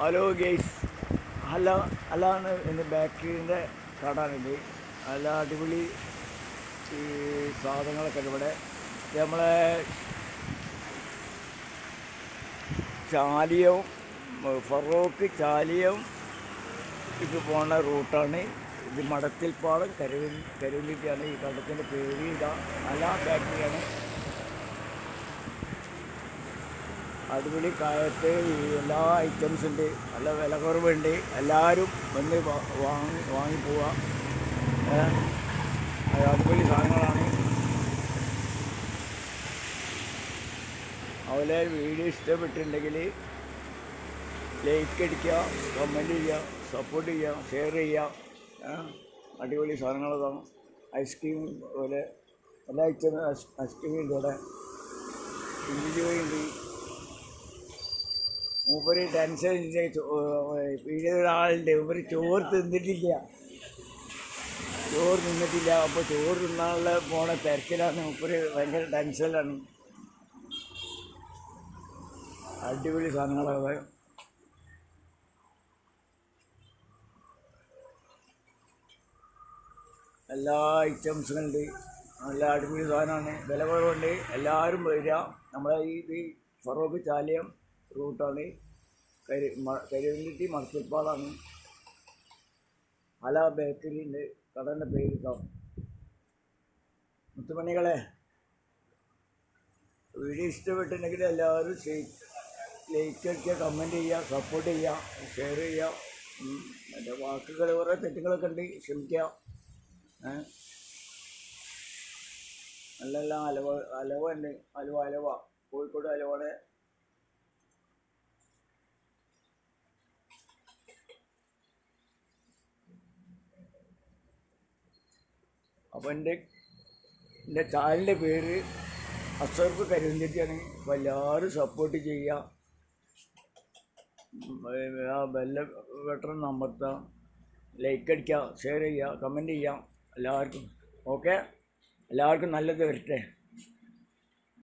Hello guys, അല്ലാണ് എൻ്റെ ബേക്കറിൻ്റെ കടാണിത്. നല്ല അടിപൊളി ഈ സാധനങ്ങളൊക്കെ ഇവിടെ നമ്മളെ ചാലിയം ഫറോക്ക് ചാലിയം ഇത് പോകുന്ന റൂട്ടാണ് ഇത്. മടത്തിൽപ്പാടം കരുവല്ലിക്കാണ് ഈ കടത്തിൻ്റെ പേര്. ഇതാ നല്ല ബേക്കറിയാണ്. അടിപൊളി കായത്ത് എല്ലാ ഐറ്റംസ് ഉണ്ട്, നല്ല വില കുറവുണ്ട്. എല്ലാവരും വന്ന് വാങ്ങിപ്പോവുക. അടിപൊളി സാധനങ്ങളാണ്. അതുപോലെ വീഡിയോ ഇഷ്ടപ്പെട്ടിട്ടുണ്ടെങ്കിൽ ലൈക്ക് അടിക്കുക, കമൻറ്റ് ചെയ്യുക, സപ്പോർട്ട് ചെയ്യുക, ഷെയർ ചെയ്യുക. അടിപൊളി സാധനങ്ങളതാണ്. ഐസ്ക്രീം പോലെ എല്ലാ ഐറ്റം ഐസ്ക്രീം ഉണ്ട് ഇവിടെ. ഇഞ്ചിയുണ്ട്. മൂപ്പര് ടെൻഷൻ വീഡിയോ ഒരാളുണ്ട്. മൂപ്പര് ചോറ് തിന്നിട്ടില്ല. അപ്പോൾ ചോറ് തിന്നാനുള്ള പോണ തിരക്കിലാണ്. മൂപ്പര് ഭയങ്കര ടെൻഷനിലാണ്. അടിപൊളി സാധനങ്ങളാണ്. എല്ലാ ഐറ്റംസും ഉണ്ട്. നല്ല അടിപൊളി സാധനമാണ്. വില കുറവുണ്ട്. എല്ലാവരും വരിക. നമ്മളെ ഈ ഫറോക്ക് ചാലിയം റൂട്ടാണ്. കരുവല്ലിട്ടി മടത്തിൽപ്പാടാണ്. അല ബേക്കറി ഉണ്ട്. കടൻ്റെ പേര് കേട്ടോ. മുത്തുമണികളെ, വീഡിയോ ഇഷ്ടപ്പെട്ടിട്ടുണ്ടെങ്കിൽ എല്ലാവരും ലൈക്ക് അടിക്കുക, കമൻറ്റ് ചെയ്യുക, സപ്പോർട്ട് ചെയ്യുക, ഷെയർ ചെയ്യുക. എൻ്റെ വാക്കുകൾ കുറേ തെറ്റുകളൊക്കെ ഉണ്ട്, ക്ഷമിക്കുക. നല്ല അലവ ഉണ്ട്. അലവ കോഴിക്കോട് അലവാണ്. അപ്പോൾ എൻ്റെ ചാനലിൻ്റെ പേര് അസർഫ് കരുവല്ലിക്കാണ്. അപ്പോൾ എല്ലാവരും സപ്പോർട്ട് ചെയ്യുക. ബെല്ല ബട്ടൺ അമർത്തുക, ലൈക്ക് അടിക്കുക, ഷെയർ ചെയ്യുക, കമൻറ്റ് ചെയ്യുക. എല്ലാവർക്കും ഓക്കെ. എല്ലാവർക്കും നല്ലത് വരട്ടെ.